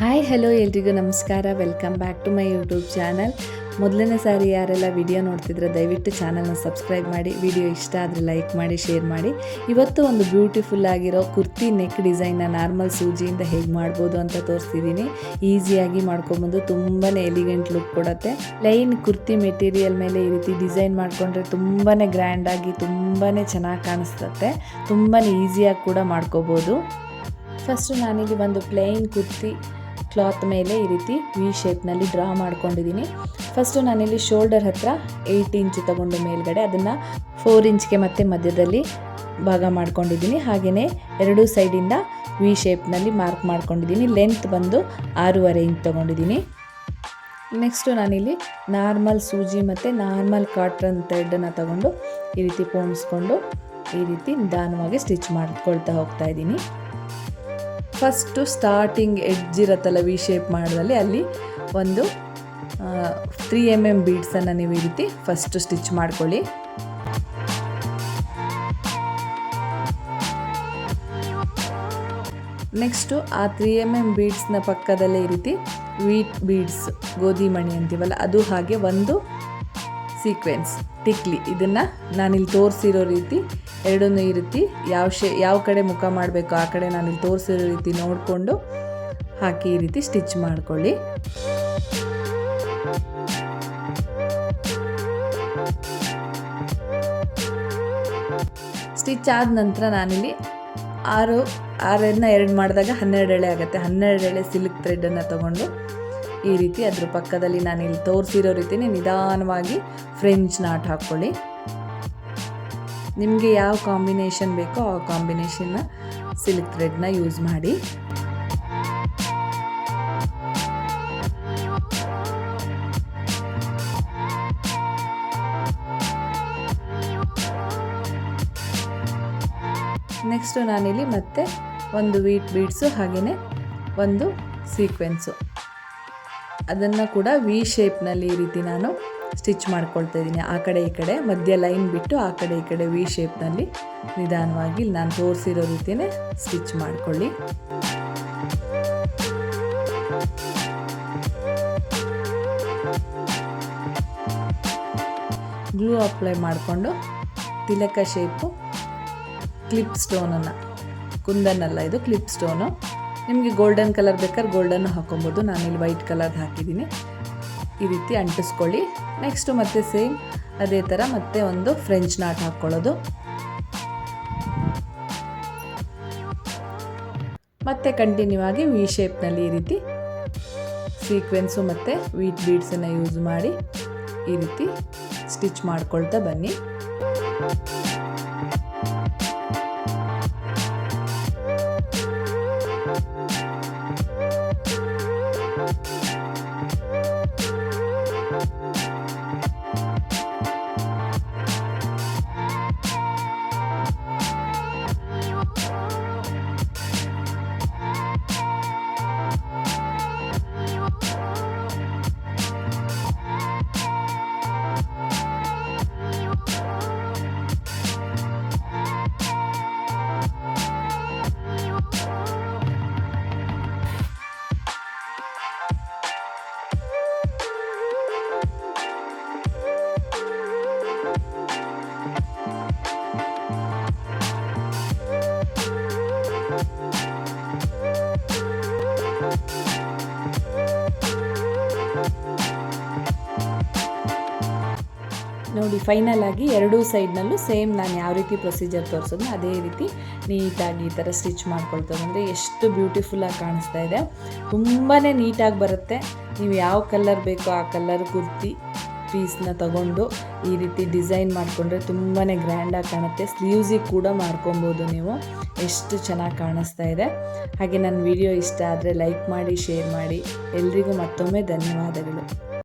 Hi hello ಎಲ್ರಿಗೂ ನಮಸ್ಕಾರ. Welcome back to my YouTube channel. ಮೊದಲನೇ ಸಾರಿ ಯಾರೆಲ್ಲ ವಿಡಿಯೋ ನೋಡ್ತಿದ್ರೆ ದಯವಿಟ್ಟು ಚಾನಲ್ನ ಸಬ್ಸ್ಕ್ರೈಬ್ ಮಾಡಿ, ವಿಡಿಯೋ ಇಷ್ಟ ಆದರೆ ಲೈಕ್ ಮಾಡಿ, ಶೇರ್ ಮಾಡಿ. ಇವತ್ತು ಒಂದು ಬ್ಯೂಟಿಫುಲ್ ಆಗಿರೋ ಕುರ್ತಿ ನೆಕ್ ಡಿಸೈನ್ನ ನಾರ್ಮಲ್ ಸೂಜಿಯಿಂದ ಹೇಗೆ ಮಾಡ್ಬೋದು ಅಂತ ತೋರಿಸ್ತಿದ್ದೀನಿ. ಈಸಿಯಾಗಿ ಮಾಡ್ಕೊಬೋದು, ತುಂಬಾ ಎಲಿಗೆಂಟ್ ಲುಕ್ ಕೊಡುತ್ತೆ. ಪ್ಲೈನ್ ಕುರ್ತಿ ಮೆಟೀರಿಯಲ್ ಮೇಲೆ ಈ ರೀತಿ ಡಿಸೈನ್ ಮಾಡಿಕೊಂಡ್ರೆ ತುಂಬಾ ಗ್ರ್ಯಾಂಡಾಗಿ ತುಂಬಾ ಚೆನ್ನಾಗಿ ಕಾಣಿಸ್ತದೆ. ತುಂಬಾ ಈಸಿಯಾಗಿ ಕೂಡ ಮಾಡ್ಕೋಬೋದು. ಫಸ್ಟು ನಾನಿಲ್ಲಿ ಒಂದು ಪ್ಲೈನ್ ಕುರ್ತಿ ಕ್ಲಾತ್ ಮೇಲೆ ಈ ರೀತಿ ವಿ ಶೇಪ್ನಲ್ಲಿ ಡ್ರಾ ಮಾಡ್ಕೊಂಡಿದ್ದೀನಿ. ಫಸ್ಟು ನಾನಿಲ್ಲಿ ಶೋಲ್ಡರ್ ಹತ್ರ 8 ಇಂಚ್ ತಗೊಂಡು ಮೇಲ್ಗಡೆ ಅದನ್ನು 4 ಇಂಚ್ಗೆ ಮತ್ತೆ ಮಧ್ಯದಲ್ಲಿ ಭಾಗ ಮಾಡ್ಕೊಂಡಿದ್ದೀನಿ. ಹಾಗೆಯೇ ಎರಡೂ ಸೈಡಿಂದ ವಿ ಶೇಪ್ನಲ್ಲಿ ಮಾರ್ಕ್ ಮಾಡ್ಕೊಂಡಿದ್ದೀನಿ. ಲೆಂತ್ ಬಂದು 6.5 ಇಂಚ್ ತೊಗೊಂಡಿದ್ದೀನಿ. ನೆಕ್ಸ್ಟು ನಾನಿಲ್ಲಿ ನಾರ್ಮಲ್ ಸೂಜಿ ಮತ್ತು ನಾರ್ಮಲ್ ಕಾಟನ್ ಥ್ರೆಡನ್ನು ತಗೊಂಡು ಈ ರೀತಿ ಪೋಣಿಸ್ಕೊಂಡು ಈ ರೀತಿ ನಿಧಾನವಾಗಿ ಸ್ಟಿಚ್ ಮಾಡ್ಕೊಳ್ತಾ ಹೋಗ್ತಾ ಇದ್ದೀನಿ. ಫಸ್ಟು ಸ್ಟಾರ್ಟಿಂಗ್ ಎಡ್ಜ್ ಇರುತ್ತಲ್ಲ ವಿ ಶೇಪ್ ಮಾಡೋದಲ್ಲಿ ಅಲ್ಲಿ ಒಂದು 3 mm ಬೀಡ್ಸನ್ನು ನೀವು ಈ ರೀತಿ ಫಸ್ಟು ಸ್ಟಿಚ್ ಮಾಡ್ಕೊಳ್ಳಿ. ನೆಕ್ಸ್ಟು ಆ 3 mm ಬೀಡ್ಸ್ನ ಪಕ್ಕದಲ್ಲೇ ಈ ರೀತಿ ವೀಟ್ ಬೀಡ್ಸ್, ಗೋಧಿ ಮಣಿ ಅಂತೀವಲ್ಲ ಅದು, ಹಾಗೆ ಒಂದು ಸೀಕ್ವೆನ್ಸ್ ಟಿಕ್ಲಿ, ಇದನ್ನು ನಾನಿಲ್ಲಿ ತೋರಿಸಿರೋ ರೀತಿ ಎರಡನ್ನೂ ಈ ರೀತಿ ಯಾವ ಕಡೆ ಮುಖ ಮಾಡಬೇಕು ಆ ಕಡೆ ನಾನಿಲ್ಲಿ ತೋರಿಸಿರೋ ರೀತಿ ನೋಡಿಕೊಂಡು ಹಾಕಿ ಈ ರೀತಿ ಸ್ಟಿಚ್ ಮಾಡ್ಕೊಳ್ಳಿ. ಸ್ಟಿಚ್ ಆದ ನಂತರ ನಾನಿಲ್ಲಿ 6ನ್ನ 2 ಮಾಡಿದಾಗ 12 ಎಳೆ ಆಗುತ್ತೆ. 12 ಎಳೆ ಸಿಲ್ಕ್ ಥ್ರೆಡನ್ನು ತೊಗೊಂಡು ಈ ರೀತಿ ಅದ್ರ ಪಕ್ಕದಲ್ಲಿ ನಾನಿಲ್ಲಿ ತೋರಿಸಿರೋ ರೀತಿಯೇ ನಿಧಾನವಾಗಿ ಫ್ರೆಂಚ್ ನಾಟ್ ಹಾಕ್ಕೊಳ್ಳಿ. ನಿಮಗೆ ಯಾವ ಕಾಂಬಿನೇಷನ್ ಬೇಕೋ ಆ ಕಾಂಬಿನೇಷನ್ನ ಸಿಲ್ಕ್ ಥ್ರೆಡ್ನ ಯೂಸ್ ಮಾಡಿ. ನೆಕ್ಸ್ಟು ನಾನಿಲ್ಲಿ ಮತ್ತೆ ಒಂದು ವೀಟ್ ಬೀಡ್ಸು ಹಾಗೆಯೇ ಒಂದು ಸೀಕ್ವೆನ್ಸು ಅದನ್ನು ಕೂಡ ವಿ ಶೇಪ್ನಲ್ಲಿ ಈ ರೀತಿ ನಾನು ಸ್ಟಿಚ್ ಮಾಡ್ಕೊಳ್ತಾ ಇದ್ದೀನಿ. ಆ ಕಡೆ ಈ ಕಡೆ ಮಧ್ಯ ಲೈನ್ ಬಿಟ್ಟು ಆ ಕಡೆ ಈ ಕಡೆ ವಿ ಶೇಪ್ನಲ್ಲಿ ನಿಧಾನವಾಗಿ ನಾನು ತೋರಿಸಿರೋ ರೀತಿಯೇ ಸ್ಟಿಚ್ ಮಾಡ್ಕೊಳ್ಳಿ. ಗ್ಲೂ ಅಪ್ಲೈ ಮಾಡಿಕೊಂಡು ತಿಲಕ ಶೇಪು ಕ್ಲಿಪ್ ಸ್ಟೋನನ್ನು, ಕುಂದನ್ನಲ್ಲ ಇದು ಕ್ಲಿಪ್ ಸ್ಟೋನು, ನಿಮಗೆ ಗೋಲ್ಡನ್ ಕಲರ್ ಬೇಕಾದ್ರೆ ಗೋಲ್ಡನ್ನು ಹಾಕೊಬೋದು. ನಾನಿಲ್ಲಿ ವೈಟ್ ಕಲರ್ದು ಹಾಕಿದ್ದೀನಿ. ಈ ರೀತಿ ಅಂಟಿಸ್ಕೊಳ್ಳಿ. ನೆಕ್ಸ್ಟು ಮತ್ತೆ ಸೇಮ್ ಅದೇ ಥರ ಮತ್ತೆ ಒಂದು ಫ್ರೆಂಚ್ ನಾಟ್ ಹಾಕ್ಕೊಳ್ಳೋದು. ಮತ್ತೆ ಕಂಟಿನ್ಯೂ ಆಗಿ ವಿ ಶೇಪ್ನಲ್ಲಿ ಈ ರೀತಿ ಸೀಕ್ವೆನ್ಸು ಮತ್ತು ವೀಟ್ ಬೀಡ್ಸನ್ನು ಯೂಸ್ ಮಾಡಿ ಈ ರೀತಿ ಸ್ಟಿಚ್ ಮಾಡ್ಕೊಳ್ತಾ ಬನ್ನಿ. ನೋಡಿ, ಫೈನಲ್ ಆಗಿ ಎರಡೂ ಸೈಡ್ನಲ್ಲೂ ಸೇಮ್ ನಾನು ಯಾವ ರೀತಿ ಪ್ರೊಸೀಜರ್ ತೋರಿಸೋದು ಅದೇ ರೀತಿ ನೀಟಾಗಿ ಈ ಥರ ಸ್ಟಿಚ್ ಮಾಡ್ಕೊಳ್ತಾ ಬಂದರೆ ಎಷ್ಟು ಬ್ಯೂಟಿಫುಲ್ಲಾಗಿ ಕಾಣಿಸ್ತಾ ಇದೆ. ತುಂಬಾ ನೀಟಾಗಿ ಬರುತ್ತೆ. ನೀವು ಯಾವ ಕಲರ್ ಬೇಕೋ ಆ ಕಲರ್ ಕುರ್ತಿ ಪೀಸ್ನ ತಗೊಂಡು ಈ ರೀತಿ ಡಿಸೈನ್ ಮಾಡಿಕೊಂಡ್ರೆ ತುಂಬಾ ಗ್ರ್ಯಾಂಡಾಗಿ ಕಾಣುತ್ತೆ. ಸ್ಲೀವ್ಸಿಗೆ ಕೂಡ ಮಾಡ್ಕೊಬೋದು ನೀವು. ಎಷ್ಟು ಚೆನ್ನಾಗಿ ಕಾಣಿಸ್ತಾ ಇದೆ. ಹಾಗೆ ನನ್ನ ವಿಡಿಯೋ ಇಷ್ಟ ಆದರೆ ಲೈಕ್ ಮಾಡಿ, ಶೇರ್ ಮಾಡಿ. ಎಲ್ರಿಗೂ ಮತ್ತೊಮ್ಮೆ ಧನ್ಯವಾದಗಳು.